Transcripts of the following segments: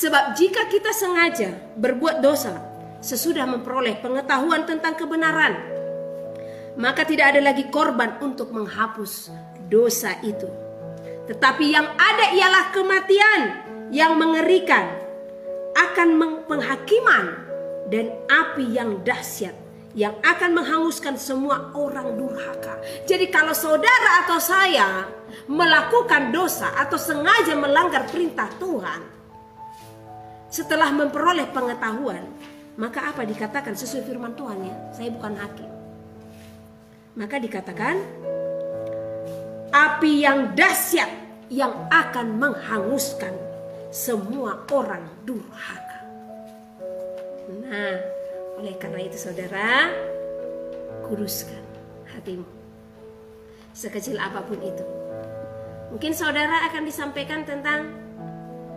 Sebab jika kita sengaja berbuat dosa sesudah memperoleh pengetahuan tentang kebenaran, maka tidak ada lagi korban untuk menghapus dosa itu. Tetapi yang ada ialah kematian yang mengerikan, akan penghakiman dan api yang dahsyat yang akan menghanguskan semua orang durhaka. Jadi kalau saudara atau saya melakukan dosa atau sengaja melanggar perintah Tuhan setelah memperoleh pengetahuan, maka apa dikatakan sesuai firman Tuhan ya? Saya bukan hakim. Maka dikatakan api yang dahsyat yang akan menghanguskan semua orang durhaka. Nah, oleh karena itu saudara, kuduskan hatimu. Sekecil apapun itu. Mungkin saudara akan disampaikan tentang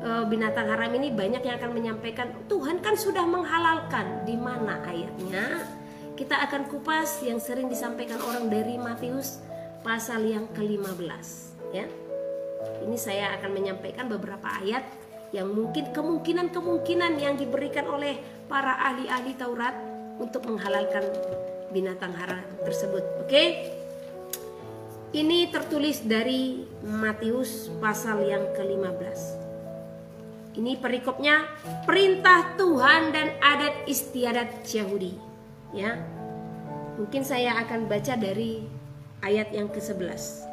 binatang haram ini, banyak yang akan menyampaikan Tuhan kan sudah menghalalkan. Di mana ayatnya? Kita akan kupas yang sering disampaikan orang dari Matius pasal yang ke-15 ya. Ini saya akan menyampaikan beberapa ayat yang mungkin kemungkinan yang diberikan oleh para ahli-ahli Taurat untuk menghalalkan binatang haram tersebut. Oke? Ini tertulis dari Matius pasal yang ke-15. Ini perikopnya, perintah Tuhan dan adat istiadat Yahudi. Ya, mungkin saya akan baca dari ayat yang ke-11.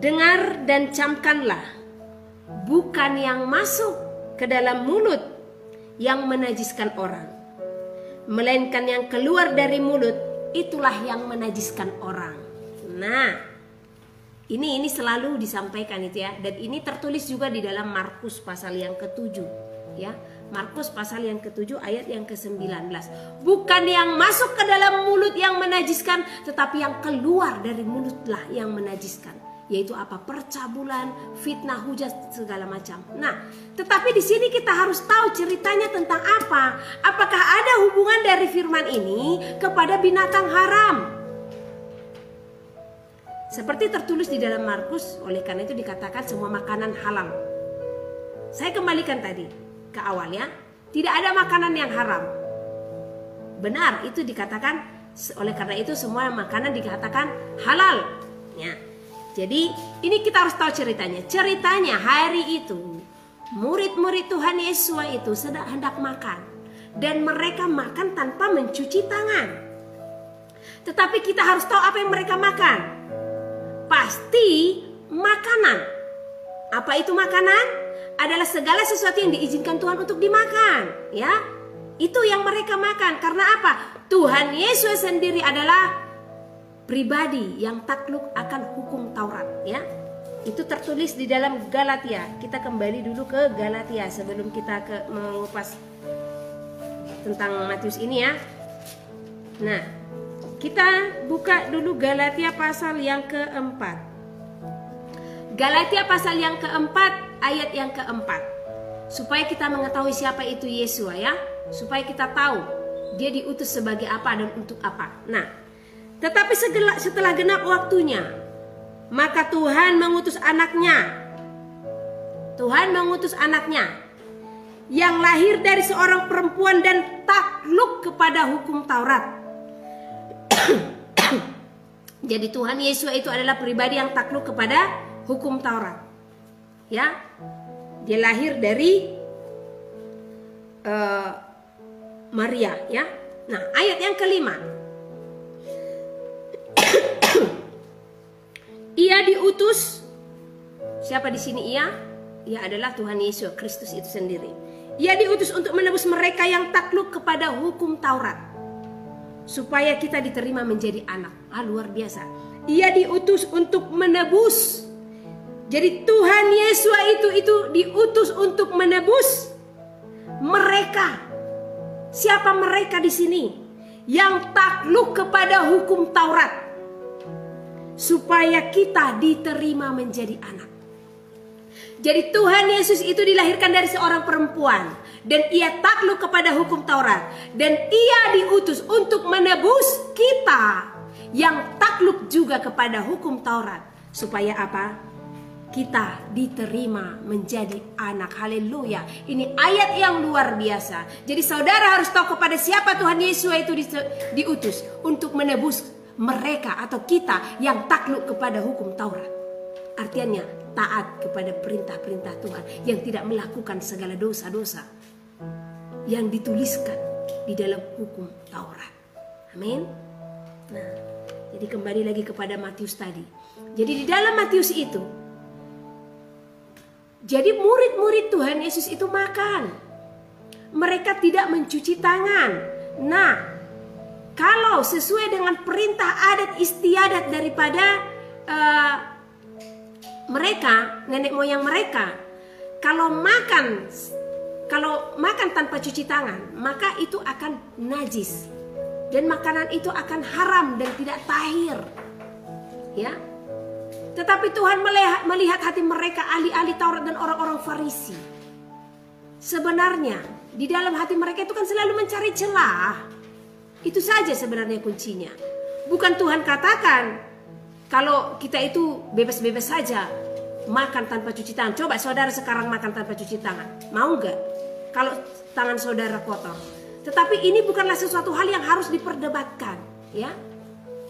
Dengar dan camkanlah, bukan yang masuk ke dalam mulut yang menajiskan orang, melainkan yang keluar dari mulut, itulah yang menajiskan orang. Nah, ini selalu disampaikan itu ya, dan ini tertulis juga di dalam Markus pasal yang ke-7 ya. Markus pasal yang ke-7 ayat yang ke-19. Bukan yang masuk ke dalam mulut yang menajiskan, tetapi yang keluar dari mulutlah yang menajiskan. Yaitu apa? Percabulan, fitnah, hujat, segala macam. Nah, tetapi di sini kita harus tahu ceritanya tentang apa. Apakah ada hubungan dari firman ini kepada binatang haram? Seperti tertulis di dalam Markus, oleh karena itu dikatakan semua makanan halal. Saya kembalikan tadi ke awal ya. Tidak ada makanan yang haram. Benar, itu dikatakan, oleh karena itu semua makanan dikatakan halal. Ya. Jadi ini kita harus tahu ceritanya. Ceritanya hari itu murid-murid Tuhan Yesus itu sedang hendak makan. Dan mereka makan tanpa mencuci tangan. Tetapi kita harus tahu apa yang mereka makan. Pasti makanan. Apa itu makanan? Adalah segala sesuatu yang diizinkan Tuhan untuk dimakan. Ya, itu yang mereka makan. Karena apa? Tuhan Yesus sendiri adalah pribadi yang takluk akan hukum Taurat ya. Itu tertulis di dalam Galatia. Kita kembali dulu ke Galatia sebelum kita mengupas tentang Matius ini ya. Nah, kita buka dulu Galatia pasal yang keempat. Galatia pasal yang keempat ayat yang keempat. Supaya kita mengetahui siapa itu Yesus ya. Supaya kita tahu dia diutus sebagai apa dan untuk apa. Nah, tetapi setelah genap waktunya, maka Tuhan mengutus anaknya. Tuhan mengutus anaknya yang lahir dari seorang perempuan dan takluk kepada hukum Taurat. Jadi Tuhan Yesus itu adalah pribadi yang takluk kepada hukum Taurat. Ya, dia lahir dari Maria. Ya, nah ayat yang kelima. Ia diutus. Siapa di sini ia? Ia adalah Tuhan Yesus Kristus itu sendiri. Ia diutus untuk menebus mereka yang takluk kepada hukum Taurat, supaya kita diterima menjadi anak. Luar biasa. Ia diutus untuk menebus. Jadi Tuhan Yesus itu diutus untuk menebus mereka. Siapa mereka di sini? Yang takluk kepada hukum Taurat, supaya kita diterima menjadi anak. Jadi Tuhan Yesus itu dilahirkan dari seorang perempuan, dan ia takluk kepada hukum Taurat, dan ia diutus untuk menebus kita yang takluk juga kepada hukum Taurat. Supaya apa? kita diterima menjadi anak. Haleluya. Ini ayat yang luar biasa. Jadi saudara harus tahu kepada siapa Tuhan Yesus itu diutus untuk menebus mereka atau kita yang takluk kepada hukum Taurat. Artinya taat kepada perintah-perintah Tuhan, yang tidak melakukan segala dosa-dosa yang dituliskan di dalam hukum Taurat. Amin. Nah, jadi kembali lagi kepada Matius tadi. Jadi di dalam Matius itu, jadi murid-murid Tuhan Yesus itu makan. Mereka tidak mencuci tangan. Nah, kalau sesuai dengan perintah adat istiadat daripada mereka, nenek moyang mereka, kalau makan tanpa cuci tangan, maka itu akan najis. Dan makanan itu akan haram dan tidak tahir. Ya. Tetapi Tuhan melihat hati mereka, ahli-ahli Taurat dan orang-orang Farisi. Sebenarnya di dalam hati mereka itu kan selalu mencari celah. Itu saja sebenarnya kuncinya. Bukan Tuhan katakan kalau kita itu bebas-bebas saja makan tanpa cuci tangan. Coba saudara sekarang makan tanpa cuci tangan. Mau nggak? Kalau tangan saudara kotor. Tetapi ini bukanlah sesuatu hal yang harus diperdebatkan, ya.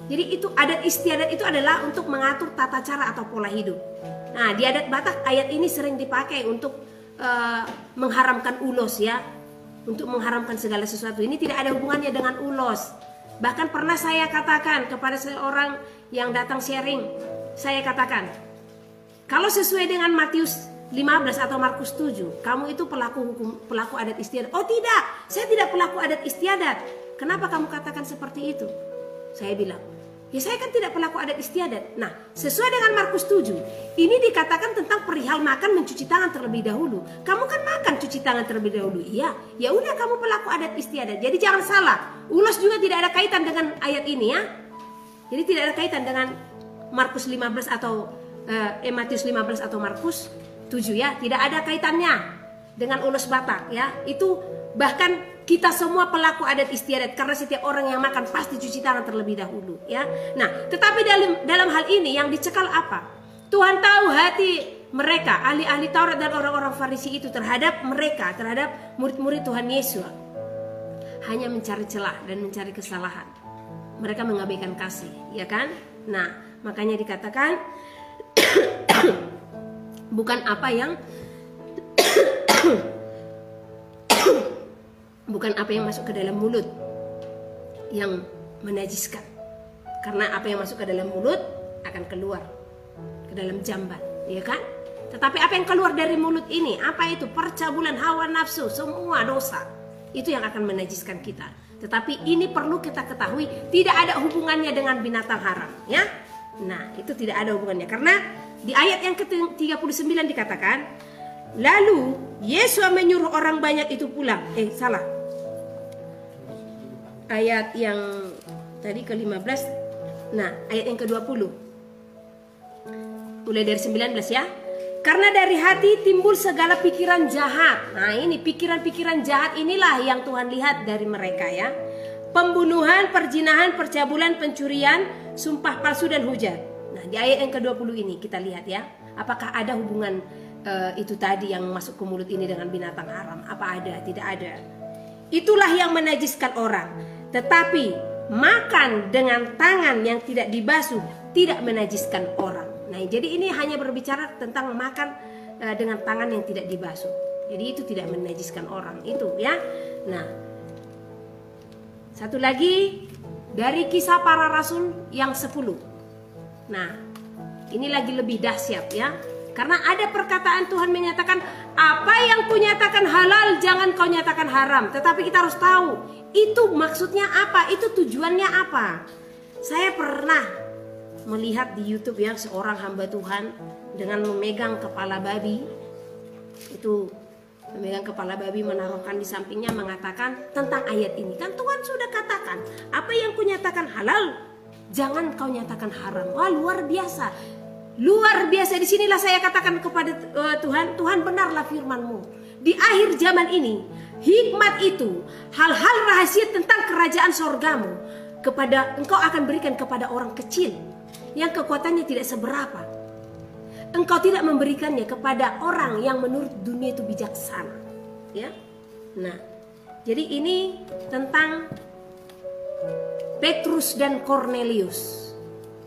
Jadi itu adat istiadat itu adalah untuk mengatur tata cara atau pola hidup. Nah, di adat Batak ayat ini sering dipakai untuk mengharamkan ulos, ya. Untuk mengharamkan segala sesuatu. Ini tidak ada hubungannya dengan ulos. Bahkan pernah saya katakan kepada seorang yang datang sharing, saya katakan, kalau sesuai dengan Matius 15 atau Markus 7, kamu itu pelaku adat istiadat. Oh tidak, saya tidak pelaku adat istiadat. Kenapa kamu katakan seperti itu? Saya bilang, ya saya kan tidak pelaku adat istiadat. Nah, sesuai dengan Markus 7, ini dikatakan tentang perihal makan mencuci tangan terlebih dahulu. Kamu kan makan cuci tangan terlebih dahulu. Iya, ya udah kamu pelaku adat istiadat. Jadi jangan salah. Ulos juga tidak ada kaitan dengan ayat ini, ya. Jadi tidak ada kaitan dengan Markus 15 atau Matius 15 atau Markus 7, ya. Tidak ada kaitannya dengan ulos Batak, ya. Itu bahkan kita semua pelaku adat istiadat, karena setiap orang yang makan pasti cuci tangan terlebih dahulu, ya. Nah, tetapi dalam hal ini yang dicekal apa? Tuhan tahu hati mereka, ahli-ahli Taurat dan orang-orang Farisi itu terhadap mereka, terhadap murid-murid Tuhan Yesus. Hanya mencari celah dan mencari kesalahan. Mereka mengabaikan kasih, ya kan? Nah, makanya dikatakan bukan apa yang bukan apa yang masuk ke dalam mulut yang menajiskan. Karena apa yang masuk ke dalam mulut akan keluar ke dalam jamban, ya kan? Tetapi apa yang keluar dari mulut ini, apa itu? Percabulan, hawa nafsu, semua dosa. Itu yang akan menajiskan kita. Tetapi ini perlu kita ketahui, tidak ada hubungannya dengan binatang haram, ya. Nah, itu tidak ada hubungannya. Karena di ayat yang ke-39 dikatakan, lalu Yesus menyuruh orang banyak itu pulang. Salah. Ayat yang tadi ke-15. Nah, ayat yang ke-20. Mulai dari 19, ya. Karena dari hati timbul segala pikiran jahat. Nah, ini pikiran-pikiran jahat inilah yang Tuhan lihat dari mereka, ya. Pembunuhan, perzinahan, percabulan, pencurian, sumpah palsu dan hujat. Nah, di ayat yang ke-20 ini kita lihat, ya. Apakah ada hubungan itu tadi yang masuk ke mulut ini dengan binatang haram? Apa ada? Tidak ada. Itulah yang menajiskan orang. Tetapi makan dengan tangan yang tidak dibasuh tidak menajiskan orang. Nah, jadi ini hanya berbicara tentang makan dengan tangan yang tidak dibasuh. Jadi itu tidak menajiskan orang itu, ya. Nah, satu lagi dari Kisah Para Rasul yang 10. Nah, ini lagi lebih dahsyat, ya. Karena ada perkataan Tuhan menyatakan, apa yang kunyatakan halal jangan kau nyatakan haram. Tetapi kita harus tahu itu maksudnya apa, itu tujuannya apa. Saya pernah melihat di YouTube, ya, seorang hamba Tuhan dengan memegang kepala babi. Itu memegang kepala babi, menaruhkan di sampingnya, mengatakan tentang ayat ini. Kan Tuhan sudah katakan, apa yang kunyatakan halal jangan kau nyatakan haram. Wah, luar biasa. Luar biasa. Disinilah saya katakan kepada Tuhan, Tuhan benarlah firman-Mu. Di akhir zaman ini, hikmat itu, hal-hal rahasia tentang kerajaan sorgamu, Engkau akan berikan kepada orang kecil yang kekuatannya tidak seberapa. engkau tidak memberikannya kepada orang yang menurut dunia itu bijaksana. Ya. Nah, jadi ini tentang Petrus dan Kornelius.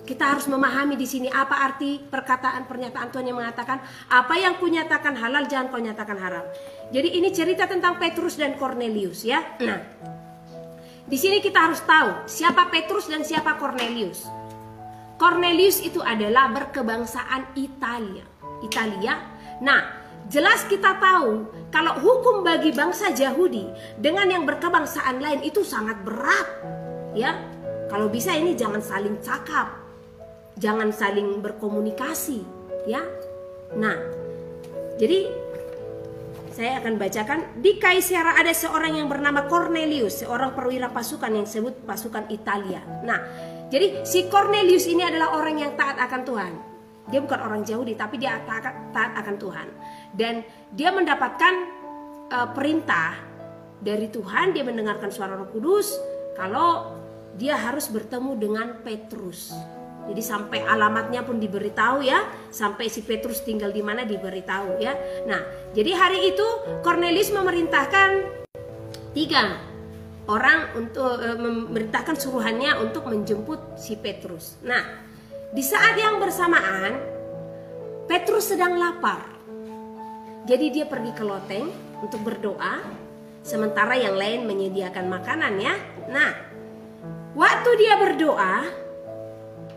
Kita harus memahami di sini apa arti perkataan pernyataan Tuhan yang mengatakan apa yang kunyatakan halal jangan kau nyatakan haram. Jadi ini cerita tentang Petrus dan Kornelius ya. Nah, di sini kita harus tahu siapa Petrus dan siapa Kornelius. Kornelius itu adalah berkebangsaan Italia. Nah, jelas kita tahu kalau hukum bagi bangsa Yahudi dengan yang berkebangsaan lain itu sangat berat. Ya, kalau bisa ini jangan saling cakap, jangan saling berkomunikasi, ya. Nah, jadi saya akan bacakan di Kaisarea ada seorang yang bernama Cornelius, seorang perwira pasukan yang disebut pasukan Italia. Nah, jadi si Cornelius ini adalah orang yang taat akan Tuhan. Dia bukan orang Yahudi, tapi dia taat akan Tuhan. Dan dia mendapatkan perintah dari Tuhan, dia mendengarkan suara Roh Kudus kalau dia harus bertemu dengan Petrus. Jadi sampai alamatnya pun diberitahu ya, sampai si Petrus tinggal di mana diberitahu ya. Nah, jadi hari itu Cornelius memerintahkan 3 orang untuk memerintahkan suruhannya untuk menjemput si Petrus. Nah, di saat yang bersamaan Petrus sedang lapar. Jadi dia pergi ke loteng untuk berdoa, sementara yang lain menyediakan makanan ya. Nah, waktu dia berdoa,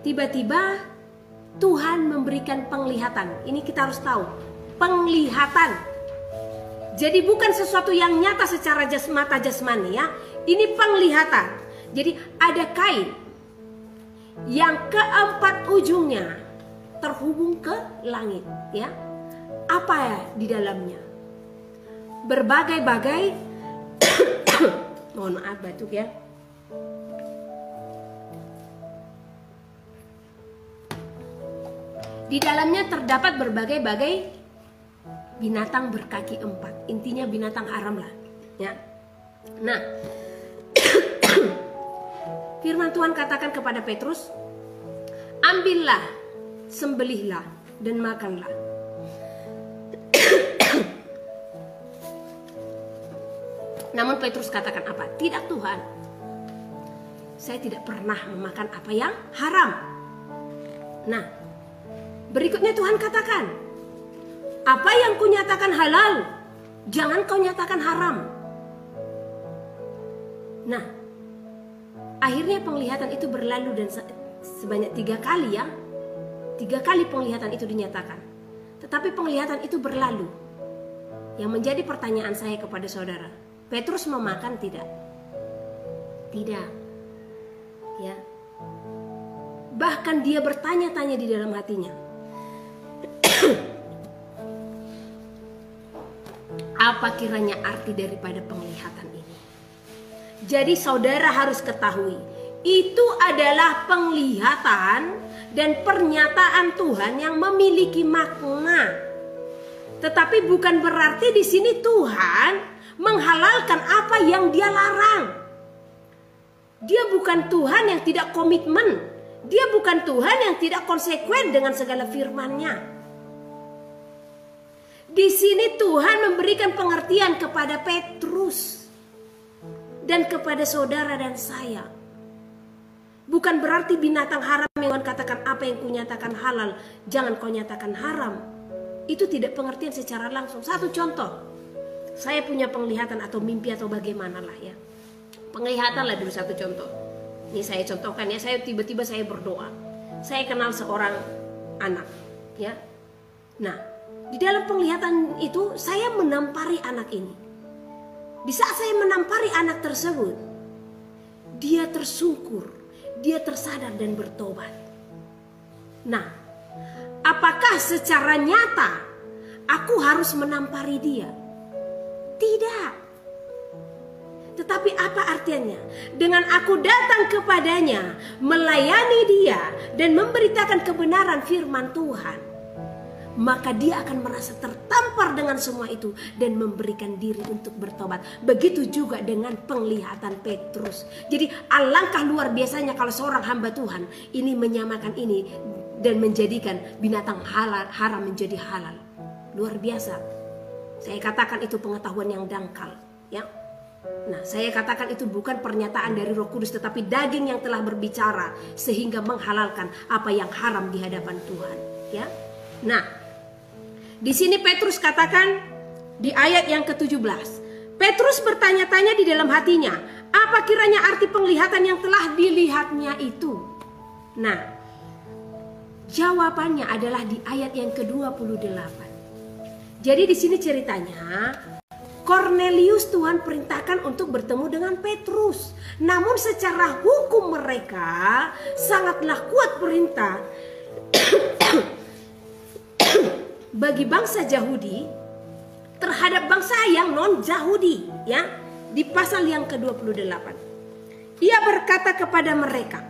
tiba-tiba Tuhan memberikan penglihatan. Ini kita harus tahu, penglihatan. Jadi bukan sesuatu yang nyata secara mata jasmani ya. Ini penglihatan. Jadi ada kain yang keempat ujungnya terhubung ke langit ya. Apa ya di dalamnya? Berbagai-bagai mohon maaf batuk ya. Di dalamnya terdapat berbagai-bagai binatang berkaki 4. Intinya binatang haram lah ya. Nah, firman Tuhan katakan kepada Petrus, ambillah, sembelihlah dan makanlah. Namun Petrus katakan apa? Tidak Tuhan, saya tidak pernah memakan apa yang haram. Nah, berikutnya Tuhan katakan, apa yang kunyatakan halal, jangan kau nyatakan haram. Nah, akhirnya penglihatan itu berlalu dan sebanyak 3 kali ya. 3 kali penglihatan itu dinyatakan. Tetapi penglihatan itu berlalu. Yang menjadi pertanyaan saya kepada saudara, Petrus memakan tidak? Tidak. Ya. Bahkan dia bertanya-tanya di dalam hatinya. Apa kiranya arti daripada penglihatan ini? Jadi saudara harus ketahui, itu adalah penglihatan dan pernyataan Tuhan yang memiliki makna. Tetapi bukan berarti di sini Tuhan menghalalkan apa yang Dia larang. Dia bukan Tuhan yang tidak komitmen. Dia bukan Tuhan yang tidak konsekuen dengan segala firman-Nya. Di sini Tuhan memberikan pengertian kepada Petrus dan kepada saudara dan saya. Bukan berarti binatang haram yang Tuhan katakan apa yang kunyatakan halal, jangan kau nyatakan haram. Itu tidak pengertian secara langsung. Satu contoh, saya punya penglihatan atau mimpi atau bagaimana lah ya. Penglihatan lah dulu satu contoh. Ini saya contohkan ya, saya tiba-tiba saya berdoa. Saya kenal seorang anak ya. Nah, di dalam penglihatan itu saya menampari anak ini. Di saat saya menampari anak tersebut, dia tersungkur, dia tersadar dan bertobat. Nah, apakah secara nyata aku harus menampari dia? Tidak. Tetapi apa artinya? Dengan aku datang kepadanya, melayani dia dan memberitakan kebenaran firman Tuhan, maka dia akan merasa tertampar dengan semua itu dan memberikan diri untuk bertobat. Begitu juga dengan penglihatan Petrus. Jadi alangkah luar biasanya kalau seorang hamba Tuhan ini menyamakan ini dan menjadikan binatang haram menjadi halal. Luar biasa. Saya katakan itu pengetahuan yang dangkal, ya. Nah, saya katakan itu bukan pernyataan dari Roh Kudus, tetapi daging yang telah berbicara sehingga menghalalkan apa yang haram di hadapan Tuhan, ya. Nah, di sini Petrus katakan di ayat yang ke-17, Petrus bertanya-tanya di dalam hatinya, apa kiranya arti penglihatan yang telah dilihatnya itu? Nah, jawabannya adalah di ayat yang ke-28. Jadi di sini ceritanya, Cornelius Tuhan perintahkan untuk bertemu dengan Petrus. Namun secara hukum mereka sangatlah kuat perintah bagi bangsa Yahudi terhadap bangsa yang non-Yahudi, ya. Di pasal yang ke-28. Ia berkata kepada mereka,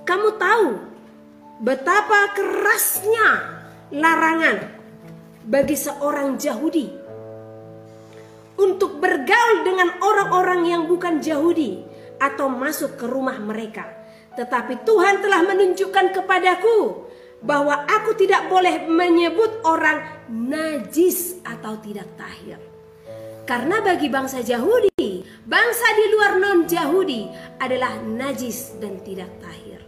kamu tahu betapa kerasnya larangan bagi seorang Yahudi untuk bergaul dengan orang-orang yang bukan Yahudi atau masuk ke rumah mereka. Tetapi Tuhan telah menunjukkan kepadaku bahwa aku tidak boleh menyebut orang najis atau tidak tahir. Karena bagi bangsa Yahudi, bangsa di luar non-Yahudi adalah najis dan tidak tahir.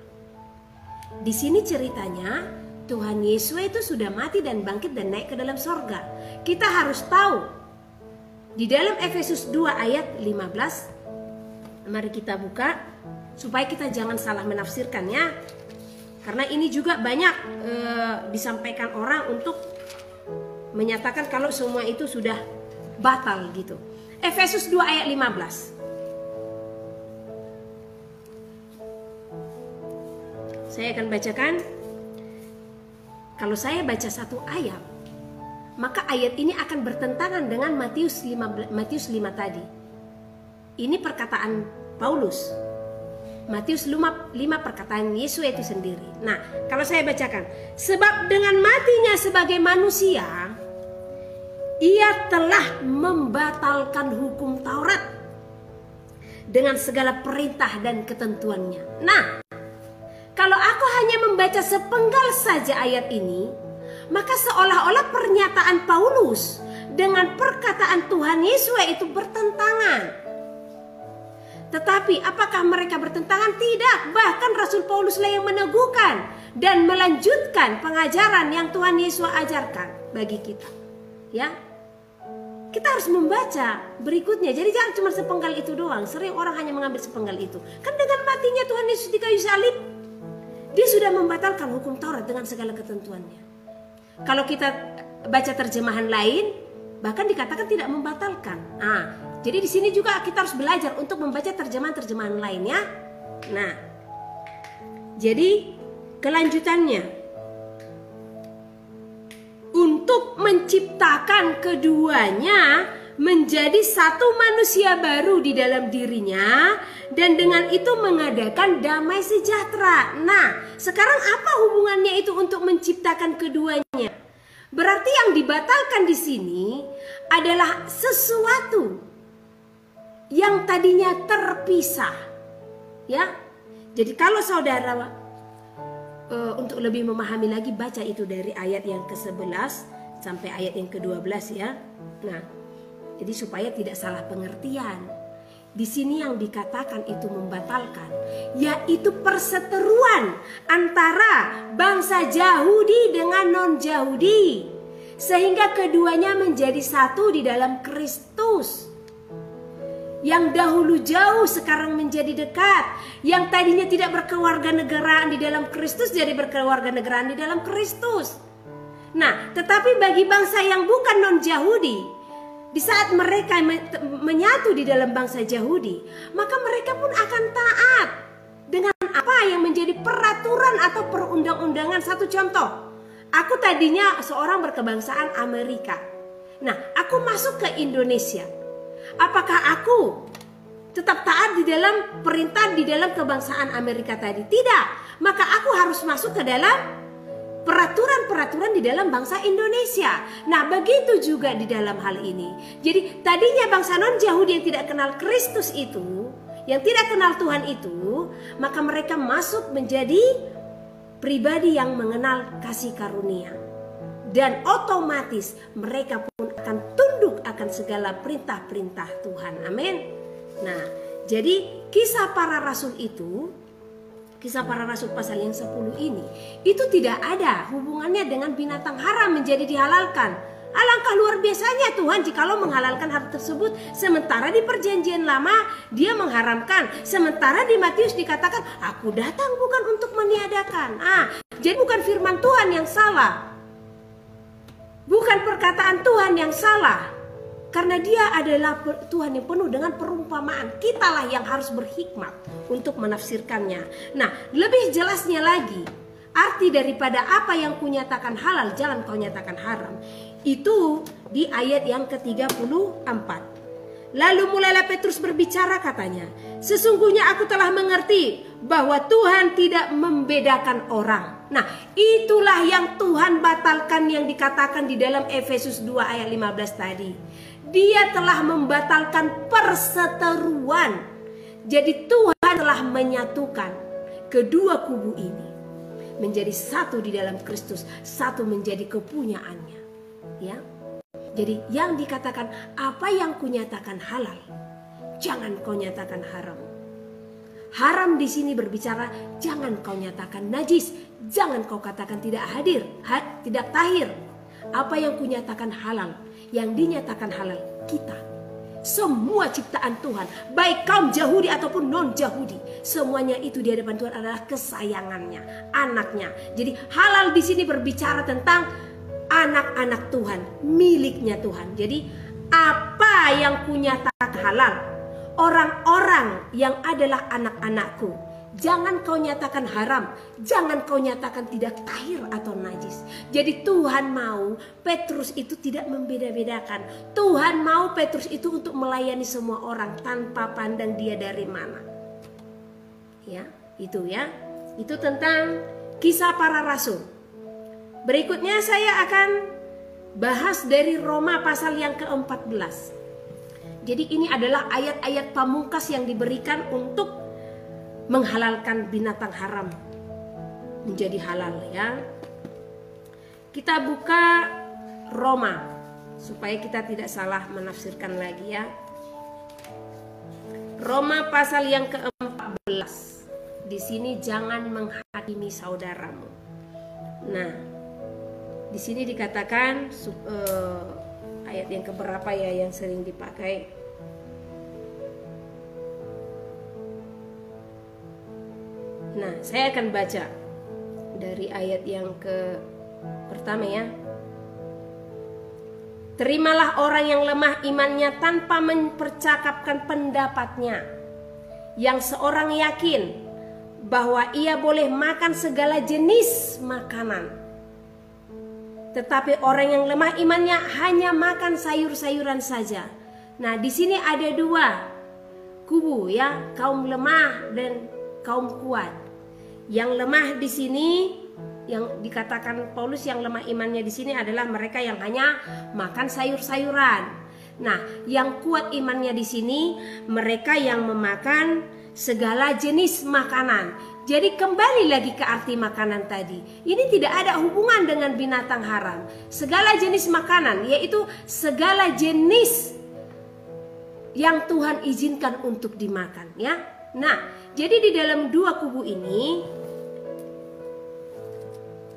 Di sini ceritanya, Tuhan Yesus itu sudah mati dan bangkit dan naik ke dalam sorga. Kita harus tahu, di dalam Efesus 2 ayat 15, mari kita buka supaya kita jangan salah menafsirkan, ya. Karena ini juga banyak disampaikan orang untuk menyatakan kalau semua itu sudah batal gitu. Efesus 2 ayat 15. Saya akan bacakan. Kalau saya baca satu ayat, maka ayat ini akan bertentangan dengan Matius 5 tadi. Ini perkataan Paulus. Matius 5 perkataan Yesus itu sendiri. Nah, kalau saya bacakan, sebab dengan matinya sebagai manusia, ia telah membatalkan hukum Taurat dengan segala perintah dan ketentuannya. Nah, kalau aku hanya membaca sepenggal saja ayat ini, maka seolah-olah pernyataan Paulus dengan perkataan Tuhan Yesus itu bertentangan. Tetapi apakah mereka bertentangan? Tidak. Bahkan Rasul Pauluslah yang meneguhkan dan melanjutkan pengajaran yang Tuhan Yesus ajarkan bagi kita. Ya, kita harus membaca berikutnya. Jadi jangan cuma sepenggal itu doang. Sering orang hanya mengambil sepenggal itu. Kan dengan matinya Tuhan Yesus di kayu salib, dia sudah membatalkan hukum Taurat dengan segala ketentuannya. Kalau kita baca terjemahan lain, bahkan dikatakan tidak membatalkan. Jadi di sini juga kita harus belajar untuk membaca terjemahan-terjemahan lainnya. Nah, jadi kelanjutannya, untuk menciptakan keduanya menjadi satu manusia baru di dalam dirinya, dan dengan itu mengadakan damai sejahtera. Nah, sekarang apa hubungannya itu untuk menciptakan keduanya? Berarti yang dibatalkan di sini adalah sesuatu yang tadinya terpisah, ya. Jadi kalau saudara untuk lebih memahami lagi, baca itu dari ayat yang ke-11 sampai ayat yang ke-12, ya. Nah, jadi supaya tidak salah pengertian. Di sini yang dikatakan itu membatalkan, yaitu perseteruan antara bangsa Yahudi dengan non-Yahudi, sehingga keduanya menjadi satu di dalam Kristus. Yang dahulu jauh sekarang menjadi dekat. Yang tadinya tidak berkewarganegaraan di dalam Kristus jadi berkewarganegaraan di dalam Kristus. Nah, tetapi bagi bangsa yang bukan non-Yahudi, di saat mereka menyatu di dalam bangsa Yahudi, maka mereka pun akan taat dengan apa yang menjadi peraturan atau perundang-undangan. Satu contoh, aku tadinya seorang berkebangsaan Amerika. Nah, aku masuk ke Indonesia. Apakah aku tetap taat di dalam perintah di dalam kebangsaan Amerika tadi? Tidak. Maka aku harus masuk ke dalam peraturan-peraturan di dalam bangsa Indonesia. Nah, begitu juga di dalam hal ini. Jadi tadinya bangsa non-Yahudi yang tidak kenal Kristus itu, yang tidak kenal Tuhan itu, maka mereka masuk menjadi pribadi yang mengenal kasih karunia. Dan otomatis mereka pun akan tunduk akan segala perintah-perintah Tuhan. Amin. Nah, jadi kisah para rasul itu, kisah para rasul pasal yang 10 ini, itu tidak ada hubungannya dengan binatang haram menjadi dihalalkan. Alangkah luar biasanya Tuhan jikalau menghalalkan hal tersebut. Sementara di perjanjian lama dia mengharamkan. Sementara di Matius dikatakan, aku datang bukan untuk meniadakan. Jadi bukan firman Tuhan yang salah, bukan perkataan Tuhan yang salah, karena dia adalah Tuhan yang penuh dengan perumpamaan. Kitalah yang harus berhikmat untuk menafsirkannya. Nah, lebih jelasnya lagi, arti daripada apa yang kunyatakan halal, jangan kau nyatakan haram, itu di ayat yang ke-34. Lalu mulailah Petrus berbicara, katanya, sesungguhnya aku telah mengerti bahwa Tuhan tidak membedakan orang. Nah, itulah yang Tuhan batalkan yang dikatakan di dalam Efesus 2 ayat 15 tadi. Dia telah membatalkan perseteruan. Jadi Tuhan telah menyatukan kedua kubu ini menjadi satu di dalam Kristus, satu menjadi kepunyaannya. Ya. Jadi yang dikatakan apa yang kunyatakan halal, jangan kau nyatakan haram. Haram di sini berbicara jangan kau nyatakan najis, jangan kau katakan tidak hadir, tidak tahir. Apa yang kunyatakan halal, yang dinyatakan halal kita. Semua ciptaan Tuhan, baik kaum Yahudi ataupun non-Yahudi, semuanya itu di hadapan Tuhan adalah kesayangannya, anaknya. Jadi halal di sini berbicara tentang anak-anak Tuhan, miliknya Tuhan. Jadi apa yang kunyatakan halal, orang-orang yang adalah anak-anakku, jangan kau nyatakan haram, jangan kau nyatakan tidak tahir atau najis. Jadi Tuhan mau Petrus itu tidak membeda-bedakan. Tuhan mau Petrus itu untuk melayani semua orang tanpa pandang dia dari mana. Ya, itu ya. Itu tentang kisah para rasul. Berikutnya saya akan bahas dari Roma pasal yang ke-14. Jadi ini adalah ayat-ayat pamungkas yang diberikan untuk menghalalkan binatang haram menjadi halal ya. Kita buka Roma supaya kita tidak salah menafsirkan lagi ya. Roma pasal yang ke-14. Di sini jangan menghakimi saudaramu. Nah, di sini dikatakan ayat yang keberapa ya yang sering dipakai? Nah, saya akan baca dari ayat yang pertama ya. Terimalah orang yang lemah imannya tanpa mempercakapkan pendapatnya, yang seorang yakin bahwa ia boleh makan segala jenis makanan. Tetapi orang yang lemah imannya hanya makan sayur-sayuran saja. Nah, di sini ada dua kubu ya, kaum lemah dan kaum kuat. Yang lemah di sini, yang dikatakan Paulus yang lemah imannya di sini adalah mereka yang hanya makan sayur-sayuran. Nah, yang kuat imannya di sini mereka yang memakan segala jenis makanan. Jadi kembali lagi ke arti makanan tadi. Ini tidak ada hubungan dengan binatang haram. Segala jenis makanan, yaitu segala jenis yang Tuhan izinkan untuk dimakan ya. Nah, jadi di dalam dua kubu ini,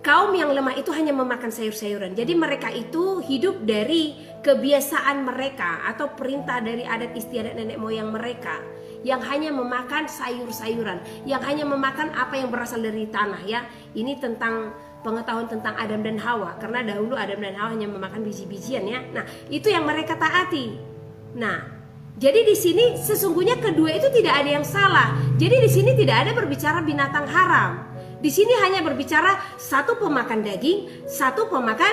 kaum yang lemah itu hanya memakan sayur-sayuran. Jadi mereka itu hidup dari kebiasaan mereka atau perintah dari adat istiadat nenek moyang mereka, yang hanya memakan sayur-sayuran, yang hanya memakan apa yang berasal dari tanah ya. Ini tentang pengetahuan tentang Adam dan Hawa, karena dahulu Adam dan Hawa hanya memakan biji-bijian ya. Nah, itu yang mereka taati. Nah, jadi di sini sesungguhnya kedua itu tidak ada yang salah. Jadi di sini tidak ada berbicara binatang haram. Di sini hanya berbicara satu pemakan daging, satu pemakan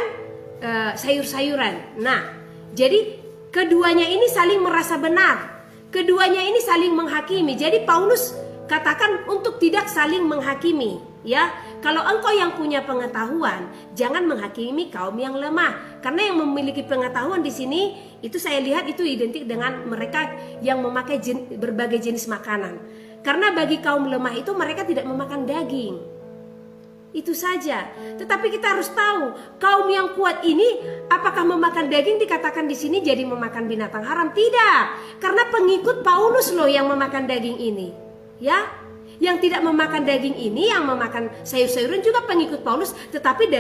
sayur-sayuran. Nah, jadi keduanya ini saling merasa benar. Keduanya ini saling menghakimi. Jadi Paulus katakan untuk tidak saling menghakimi, ya. Kalau engkau yang punya pengetahuan, jangan menghakimi kaum yang lemah. Karena yang memiliki pengetahuan di sini itu saya lihat itu identik dengan mereka yang memakai berbagai jenis makanan. Karena bagi kaum lemah itu mereka tidak memakan daging. Itu saja. Tetapi kita harus tahu, kaum yang kuat ini apakah memakan daging dikatakan di sini jadi memakan binatang haram? Tidak. Karena pengikut Paulus loh yang memakan daging ini. Ya. Yang tidak memakan daging ini, yang memakan sayur-sayuran juga pengikut Paulus, tetapi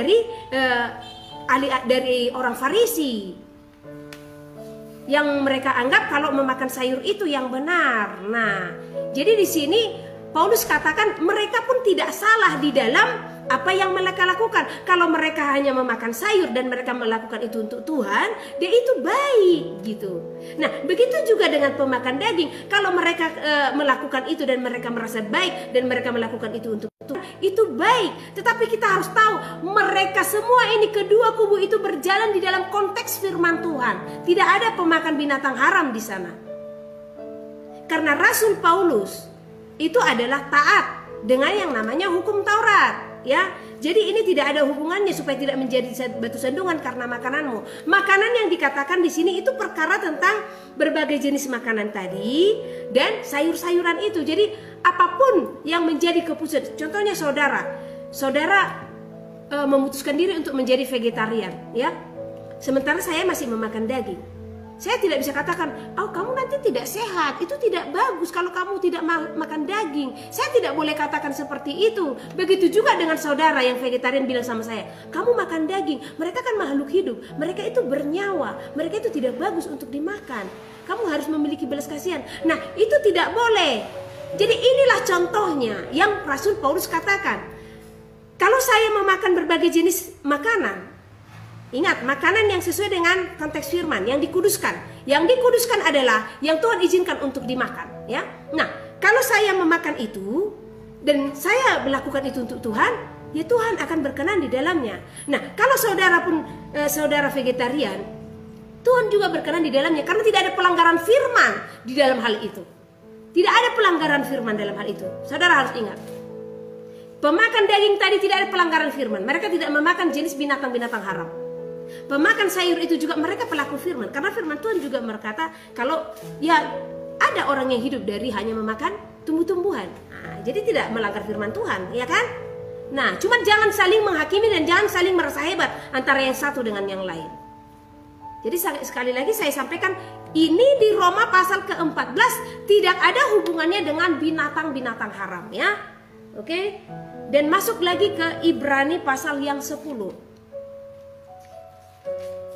dari orang Farisi. Yang mereka anggap kalau memakan sayur itu yang benar. Nah, jadi di sini Paulus katakan mereka pun tidak salah di dalam apa yang mereka lakukan. Kalau mereka hanya memakan sayur dan mereka melakukan itu untuk Tuhan, dia itu baik gitu. Nah, begitu juga dengan pemakan daging. Kalau mereka melakukan itu dan mereka merasa baik dan mereka melakukan itu untuk Tuhan, itu baik. Tetapi kita harus tahu, mereka semua ini kedua kubu itu berjalan di dalam konteks firman Tuhan. Tidak ada pemakan binatang haram di sana. Karena Rasul Paulus itu adalah taat dengan yang namanya hukum Taurat. Ya, jadi ini tidak ada hubungannya supaya tidak menjadi batu sandungan karena makananmu. Makanan yang dikatakan di sini itu perkara tentang berbagai jenis makanan tadi dan sayur-sayuran itu. Jadi apapun yang menjadi keputusan, contohnya saudara memutuskan diri untuk menjadi vegetarian, ya. Sementara saya masih memakan daging. Saya tidak bisa katakan, oh kamu nanti tidak sehat, itu tidak bagus kalau kamu tidak makan daging. Saya tidak boleh katakan seperti itu. Begitu juga dengan saudara yang vegetarian bilang sama saya, kamu makan daging, mereka kan makhluk hidup, mereka itu bernyawa, mereka itu tidak bagus untuk dimakan. Kamu harus memiliki belas kasihan. Nah, itu tidak boleh. Jadi inilah contohnya yang Rasul Paulus katakan. Kalau saya memakan berbagai jenis makanan, ingat, makanan yang sesuai dengan konteks firman, yang dikuduskan. Yang dikuduskan adalah yang Tuhan izinkan untuk dimakan, ya. Nah, kalau saya memakan itu dan saya melakukan itu untuk Tuhan, ya Tuhan akan berkenan di dalamnya. Nah, kalau saudara vegetarian, Tuhan juga berkenan di dalamnya karena tidak ada pelanggaran firman di dalam hal itu. Tidak ada pelanggaran firman dalam hal itu. Saudara harus ingat. Pemakan daging tadi tidak ada pelanggaran firman. Mereka tidak memakan jenis binatang-binatang haram. Pemakan sayur itu juga mereka pelaku firman. Karena firman Tuhan juga berkata kalau ya ada orang yang hidup dari hanya memakan tumbuh-tumbuhan. Nah, jadi tidak melanggar firman Tuhan, ya kan? Nah, cuma jangan saling menghakimi dan jangan saling merasa hebat antara yang satu dengan yang lain. Jadi sekali lagi saya sampaikan, ini di Roma pasal ke-14 tidak ada hubungannya dengan binatang-binatang haram, ya. Oke? Dan masuk lagi ke Ibrani pasal yang 10.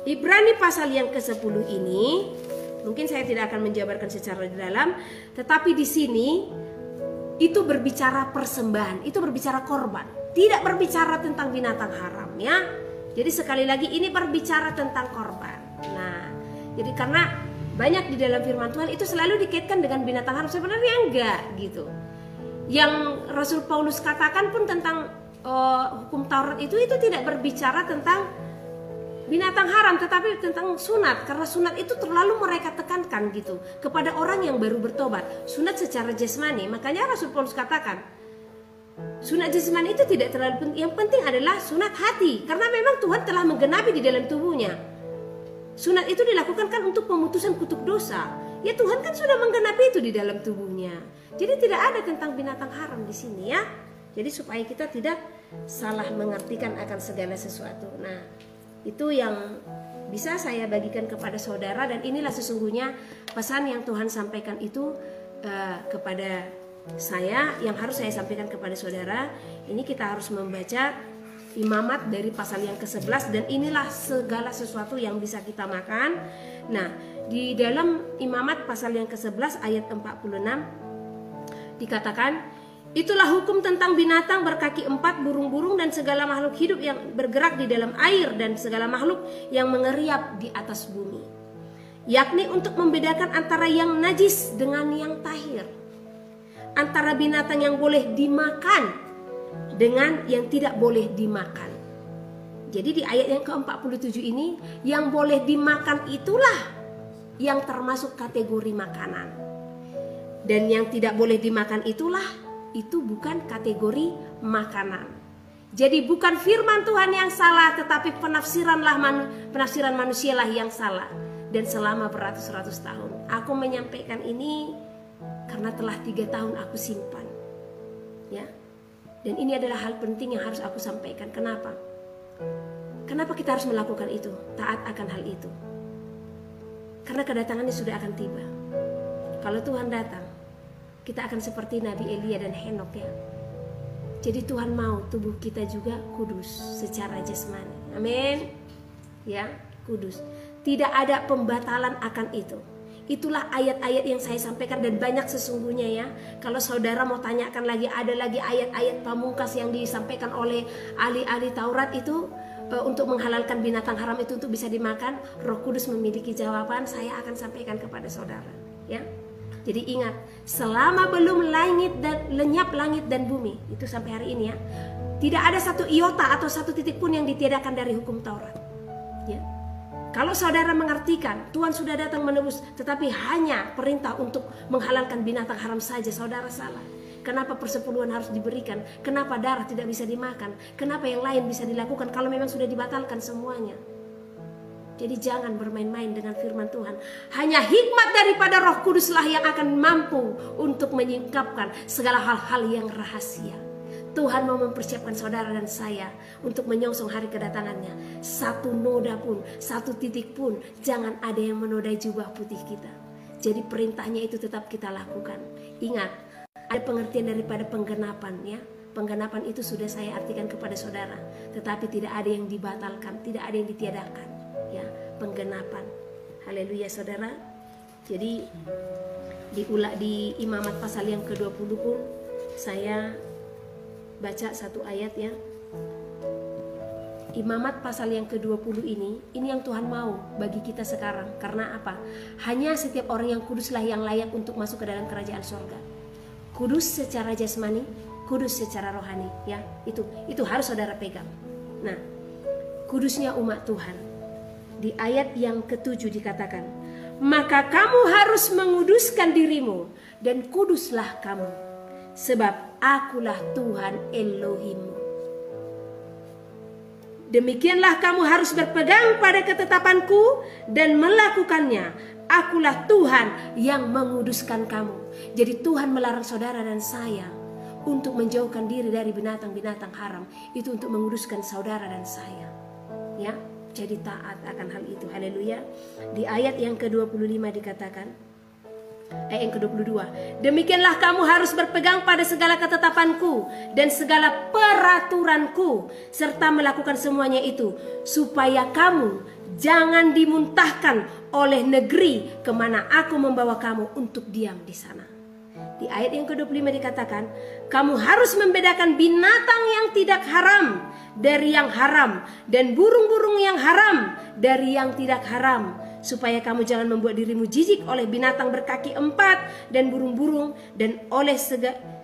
Ibrani pasal yang ke-10 ini, mungkin saya tidak akan menjabarkan secara dalam, tetapi di sini itu berbicara persembahan, itu berbicara korban, tidak berbicara tentang binatang haram, ya. Jadi sekali lagi ini berbicara tentang korban. Nah, jadi karena banyak di dalam firman Tuhan itu selalu dikaitkan dengan binatang haram, sebenarnya enggak gitu. Yang Rasul Paulus katakan pun tentang hukum Taurat itu tidak berbicara tentang binatang haram, tetapi tentang sunat. Karena sunat itu terlalu mereka tekankan gitu kepada orang yang baru bertobat. Sunat secara jasmani. Makanya Rasul Paulus katakan sunat jasmani itu tidak terlalu penting. Yang penting adalah sunat hati. Karena memang Tuhan telah menggenapi di dalam tubuhnya. Sunat itu dilakukan kan untuk pemutusan kutuk dosa. Ya Tuhan kan sudah menggenapi itu di dalam tubuhnya. Jadi tidak ada tentang binatang haram di sini, ya. Jadi supaya kita tidak salah mengartikan akan segala sesuatu. Nah, itu yang bisa saya bagikan kepada saudara, dan inilah sesungguhnya pesan yang Tuhan sampaikan itu kepada saya, yang harus saya sampaikan kepada saudara. Ini kita harus membaca Imamat dari pasal yang ke-11, dan inilah segala sesuatu yang bisa kita makan. Nah, di dalam Imamat pasal yang ke-11 ayat 46 dikatakan, itulah hukum tentang binatang berkaki 4, burung-burung dan segala makhluk hidup yang bergerak di dalam air dan segala makhluk yang mengeriap di atas bumi. Yakni untuk membedakan antara yang najis dengan yang tahir. Antara binatang yang boleh dimakan dengan yang tidak boleh dimakan. Jadi di ayat yang ke-47 ini, yang boleh dimakan itulah yang termasuk kategori makanan. Dan yang tidak boleh dimakan itulah itu bukan kategori makanan. Jadi bukan firman Tuhan yang salah, tetapi penafsiran manusialah yang salah. Dan selama beratus-ratus tahun aku menyampaikan ini karena telah 3 tahun aku simpan, ya. Dan ini adalah hal penting yang harus aku sampaikan. Kenapa? Kenapa kita harus melakukan itu? Taat akan hal itu. Karena kedatangannya sudah akan tiba. Kalau Tuhan datang, kita akan seperti Nabi Elia dan Henok ya. Jadi Tuhan mau tubuh kita juga kudus secara jasmani. Amin. Ya, kudus. Tidak ada pembatalan akan itu. Itulah ayat-ayat yang saya sampaikan dan banyak sesungguhnya ya. Kalau saudara mau tanyakan lagi, ada lagi ayat-ayat pamungkas yang disampaikan oleh ahli-ahli Taurat itu untuk menghalalkan binatang haram itu untuk bisa dimakan. Roh Kudus memiliki jawaban, saya akan sampaikan kepada saudara ya. Jadi ingat, selama belum lenyap langit dan bumi, itu sampai hari ini ya, tidak ada satu iota atau satu titik pun yang ditiadakan dari hukum Taurat. Ya. Kalau saudara mengartikan Tuhan sudah datang menebus, tetapi hanya perintah untuk menghalalkan binatang haram saja, saudara salah. Kenapa persepuluhan harus diberikan? Kenapa darah tidak bisa dimakan? Kenapa yang lain bisa dilakukan kalau memang sudah dibatalkan semuanya? Jadi jangan bermain-main dengan firman Tuhan. Hanya hikmat daripada Roh Kuduslah yang akan mampu untuk menyingkapkan segala hal-hal yang rahasia. Tuhan mau mempersiapkan saudara dan saya untuk menyongsong hari kedatangannya. Satu noda pun, satu titik pun, jangan ada yang menodai jubah putih kita. Jadi perintahnya itu tetap kita lakukan. Ingat, ada pengertian daripada penggenapan ya. Penggenapan itu sudah saya artikan kepada saudara. Tetapi tidak ada yang dibatalkan, tidak ada yang ditiadakan. Ya, penggenapan. Haleluya saudara. Jadi di Imamat pasal yang ke-20 pun saya baca satu ayat ya. Imamat pasal yang ke-20 ini yang Tuhan mau bagi kita sekarang. Karena apa? Hanya setiap orang yang kuduslah yang layak untuk masuk ke dalam kerajaan surga. Kudus secara jasmani, kudus secara rohani ya. Itu harus saudara pegang. Nah, kudusnya umat Tuhan. Di ayat yang ke-7 dikatakan, maka kamu harus menguduskan dirimu dan kuduslah kamu, sebab akulah Tuhan Elohimmu. Demikianlah kamu harus berpegang pada ketetapanku dan melakukannya. Akulah Tuhan yang menguduskan kamu. Jadi Tuhan melarang saudara dan saya untuk menjauhkan diri dari binatang-binatang haram. Itu untuk menguduskan saudara dan saya ya. Jadi taat akan hal itu. Haleluya. Di ayat yang ke-25 dikatakan, ayat yang ke-22, demikianlah kamu harus berpegang pada segala ketetapanku dan segala peraturanku, serta melakukan semuanya itu, supaya kamu jangan dimuntahkan oleh negeri kemana aku membawa kamu untuk diam di sana. Di ayat yang ke-25 dikatakan, kamu harus membedakan binatang yang tidak haram dari yang haram, dan burung-burung yang haram dari yang tidak haram, supaya kamu jangan membuat dirimu jijik oleh binatang berkaki 4 dan burung-burung, dan oleh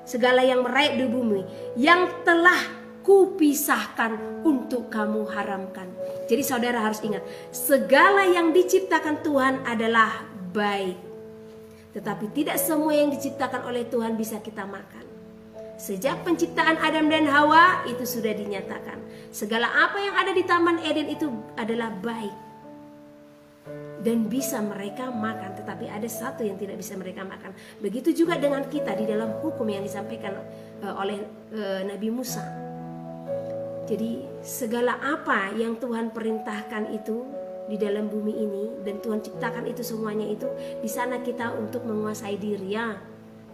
segala yang merayap di bumi yang telah kupisahkan untuk kamu haramkan. Jadi saudara harus ingat, segala yang diciptakan Tuhan adalah baik. Tetapi tidak semua yang diciptakan oleh Tuhan bisa kita makan. Sejak penciptaan Adam dan Hawa itu sudah dinyatakan. Segala apa yang ada di Taman Eden itu adalah baik. Dan bisa mereka makan. Tetapi ada satu yang tidak bisa mereka makan. Begitu juga dengan kita di dalam hukum yang disampaikan oleh Nabi Musa. Jadi segala apa yang Tuhan perintahkan itu di dalam bumi ini, dan Tuhan ciptakan itu semuanya itu, di sana kita untuk menguasai diri ya.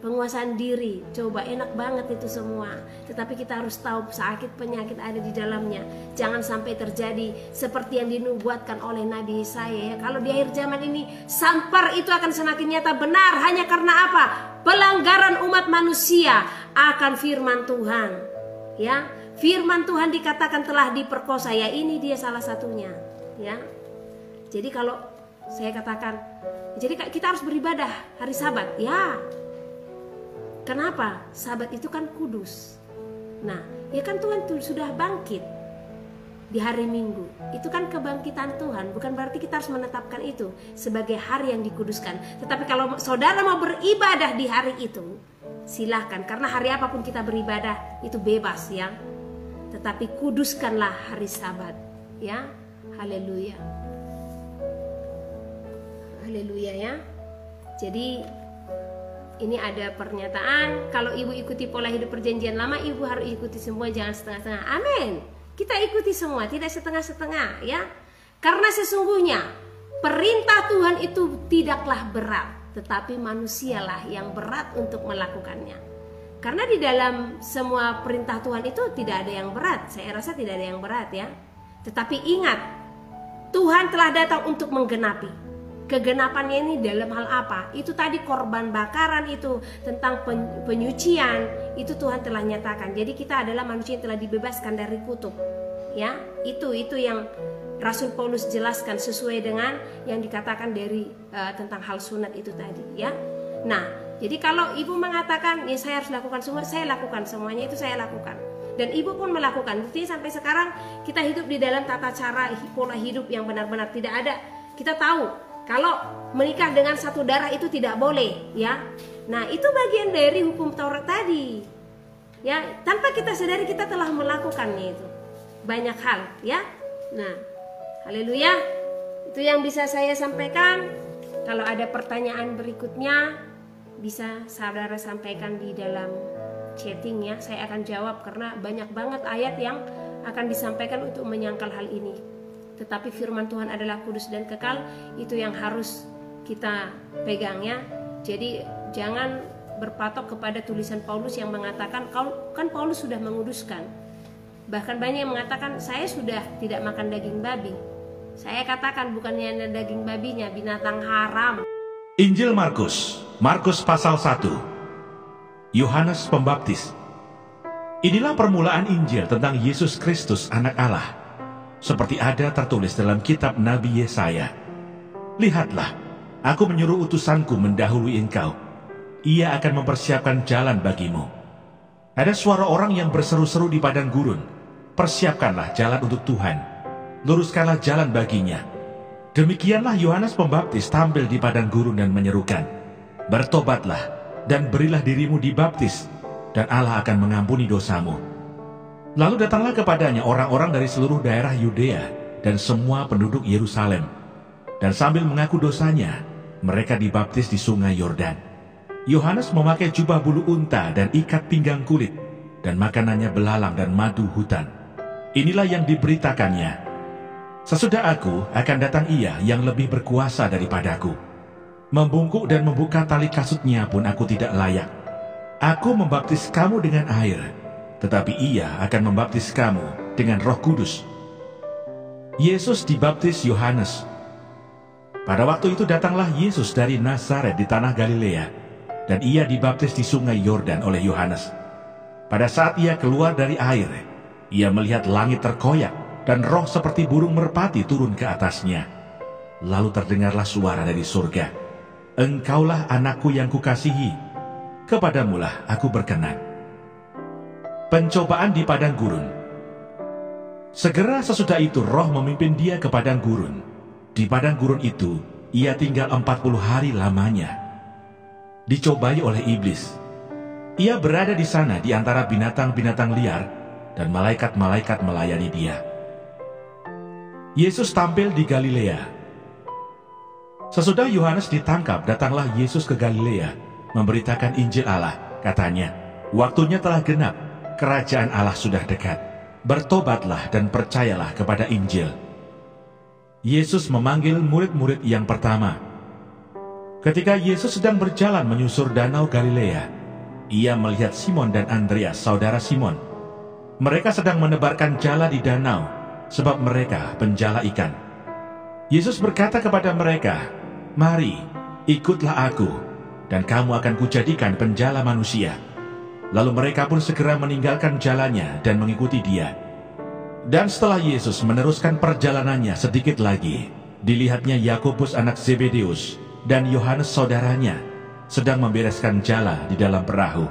Penguasaan diri, coba enak banget itu semua. Tetapi kita harus tahu sakit penyakit ada di dalamnya. Jangan sampai terjadi seperti yang dinubuatkan oleh Nabi Yesaya ya. Kalau di akhir zaman ini sampar itu akan semakin nyata, benar hanya karena apa? Pelanggaran umat manusia akan firman Tuhan. Ya, firman Tuhan dikatakan telah diperkosa ya, ini dia salah satunya ya. Jadi kalau saya katakan, jadi kita harus beribadah hari Sabat ya. Kenapa? Sabat itu kan kudus. Nah, ya kan Tuhan sudah bangkit di hari Minggu. Itu kan kebangkitan Tuhan. Bukan berarti kita harus menetapkan itu sebagai hari yang dikuduskan. Tetapi kalau saudara mau beribadah di hari itu, silahkan. Karena hari apapun kita beribadah itu bebas ya. Tetapi kuduskanlah hari Sabat ya. Haleluya. Haleluya ya. Jadi ini ada pernyataan, kalau ibu ikuti pola hidup perjanjian lama, ibu harus ikuti semua, jangan setengah-setengah. Amin. Kita ikuti semua, tidak setengah-setengah ya. Karena sesungguhnya perintah Tuhan itu tidaklah berat, tetapi manusialah yang berat untuk melakukannya. Karena di dalam semua perintah Tuhan itu tidak ada yang berat. Saya rasa tidak ada yang berat ya. Tetapi ingat, Tuhan telah datang untuk menggenapi. Kegenapannya ini dalam hal apa? Itu tadi korban bakaran, itu tentang penyucian, itu Tuhan telah nyatakan. Jadi kita adalah manusia yang telah dibebaskan dari kutuk. Ya, itu yang Rasul Paulus jelaskan sesuai dengan yang dikatakan dari tentang hal sunat itu tadi, ya. Nah, jadi kalau ibu mengatakan, ya saya harus lakukan semua, saya lakukan semuanya, itu saya lakukan. Dan ibu pun melakukan. Buktinya sampai sekarang kita hidup di dalam tata cara pola hidup yang benar-benar tidak ada. Kita tahu kalau menikah dengan satu darah itu tidak boleh, ya. Nah, itu bagian dari hukum Taurat tadi. Ya, tanpa kita sadari kita telah melakukannya itu. Banyak hal, ya. Nah, haleluya. Itu yang bisa saya sampaikan. Kalau ada pertanyaan berikutnya, bisa saudara sampaikan di dalam chatting ya. Saya akan jawab karena banyak banget ayat yang akan disampaikan untuk menyangkal hal ini. Tetapi firman Tuhan adalah kudus dan kekal, itu yang harus kita pegang ya. Jadi jangan berpatok kepada tulisan Paulus yang mengatakan, kan Paulus sudah menguduskan. Bahkan banyak yang mengatakan, saya sudah tidak makan daging babi. Saya katakan bukannya daging babinya, binatang haram. Injil Markus, Markus pasal 1. Yohanes Pembaptis. Inilah permulaan Injil tentang Yesus Kristus anak Allah. Seperti ada tertulis dalam kitab Nabi Yesaya. Lihatlah, aku menyuruh utusanku mendahului engkau. Ia akan mempersiapkan jalan bagimu. Ada suara orang yang berseru-seru di padang gurun. Persiapkanlah jalan untuk Tuhan. Luruskanlah jalan baginya. Demikianlah Yohanes Pembaptis tampil di padang gurun dan menyerukan, bertobatlah dan berilah dirimu dibaptis, dan Allah akan mengampuni dosamu. Lalu datanglah kepadanya orang-orang dari seluruh daerah Yudea dan semua penduduk Yerusalem. Dan sambil mengaku dosanya, mereka dibaptis di sungai Yordan. Yohanes memakai jubah bulu unta dan ikat pinggang kulit, dan makanannya belalang dan madu hutan. Inilah yang diberitakannya. Sesudah aku akan datang ia yang lebih berkuasa daripadaku. Membungkuk dan membuka tali kasutnya pun aku tidak layak. Aku membaptis kamu dengan air, tetapi ia akan membaptis kamu dengan Roh Kudus. Yesus dibaptis Yohanes. Pada waktu itu datanglah Yesus dari Nazaret di tanah Galilea, dan ia dibaptis di sungai Yordan oleh Yohanes. Pada saat ia keluar dari air, ia melihat langit terkoyak, dan roh seperti burung merpati turun ke atasnya. Lalu terdengarlah suara dari surga, "Engkaulah anakku yang kukasihi, kepadamulah aku berkenan." Pencobaan di padang gurun. Segera sesudah itu roh memimpin dia ke padang gurun. Di padang gurun itu ia tinggal 40 hari lamanya. Dicobai oleh iblis. Ia berada di sana di antara binatang-binatang liar, dan malaikat-malaikat melayani dia. Yesus tampil di Galilea. Sesudah Yohanes ditangkap, datanglah Yesus ke Galilea memberitakan Injil Allah. Katanya, "Waktunya telah genap, kerajaan Allah sudah dekat. Bertobatlah dan percayalah kepada Injil." Yesus memanggil murid-murid yang pertama. Ketika Yesus sedang berjalan menyusur danau Galilea, ia melihat Simon dan Andreas, saudara Simon. Mereka sedang menebarkan jala di danau, sebab mereka penjala ikan. Yesus berkata kepada mereka, "Mari, ikutlah aku, dan kamu akan kujadikan penjala manusia." Lalu mereka pun segera meninggalkan jalannya dan mengikuti dia. Dan setelah Yesus meneruskan perjalanannya sedikit lagi, dilihatnya Yakobus anak Zebedeus dan Yohanes saudaranya sedang membereskan jala di dalam perahu.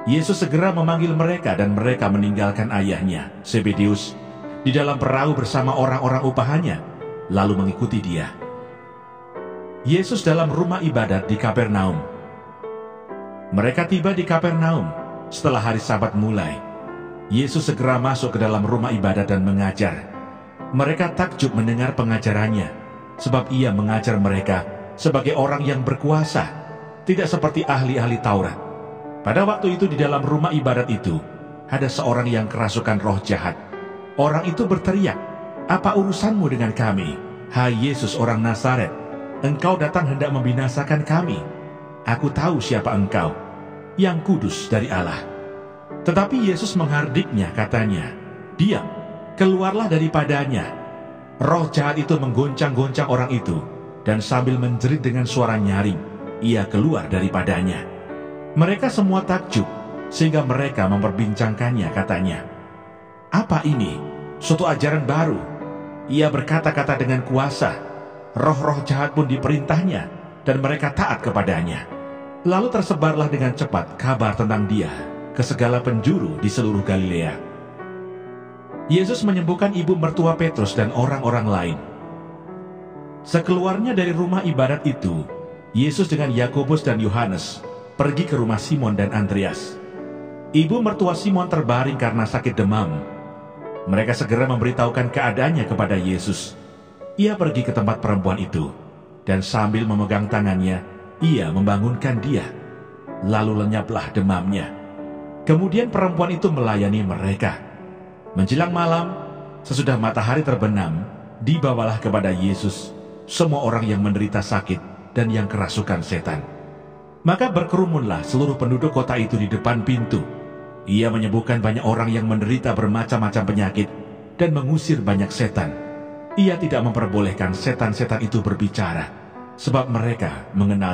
Yesus segera memanggil mereka dan mereka meninggalkan ayahnya, Zebedeus, di dalam perahu bersama orang-orang upahannya, lalu mengikuti dia. Yesus dalam rumah ibadat di Kapernaum. Mereka tiba di Kapernaum setelah hari Sabat mulai. Yesus segera masuk ke dalam rumah ibadat dan mengajar. Mereka takjub mendengar pengajarannya, sebab ia mengajar mereka sebagai orang yang berkuasa, tidak seperti ahli-ahli Taurat. Pada waktu itu di dalam rumah ibadat itu, ada seorang yang kerasukan roh jahat. Orang itu berteriak, "Apa urusanmu dengan kami, hai Yesus orang Nazaret? Engkau datang hendak membinasakan kami. Aku tahu siapa engkau, yang kudus dari Allah." Tetapi Yesus menghardiknya, katanya, "Diam, keluarlah daripadanya." Roh jahat itu menggoncang-goncang orang itu, dan sambil menjerit dengan suara nyaring, ia keluar daripadanya. Mereka semua takjub, sehingga mereka memperbincangkannya, katanya, "Apa ini? Suatu ajaran baru. Ia berkata-kata dengan kuasa. Roh-roh jahat pun diperintahnya, dan mereka taat kepadanya." Lalu tersebarlah dengan cepat kabar tentang dia ke segala penjuru di seluruh Galilea. Yesus menyembuhkan ibu mertua Petrus dan orang-orang lain. Sekeluarnya dari rumah ibadat itu, Yesus dengan Yakobus dan Yohanes pergi ke rumah Simon dan Andreas. Ibu mertua Simon terbaring karena sakit demam. Mereka segera memberitahukan keadaannya kepada Yesus. Ia pergi ke tempat perempuan itu, dan sambil memegang tangannya, ia membangunkan dia. Lalu lenyaplah demamnya. Kemudian perempuan itu melayani mereka. Menjelang malam, sesudah matahari terbenam, dibawalah kepada Yesus semua orang yang menderita sakit dan yang kerasukan setan. Maka berkerumunlah seluruh penduduk kota itu di depan pintu. Ia menyembuhkan banyak orang yang menderita bermacam-macam penyakit dan mengusir banyak setan. Ia tidak memperbolehkan setan-setan itu berbicara, sebab mereka mengenal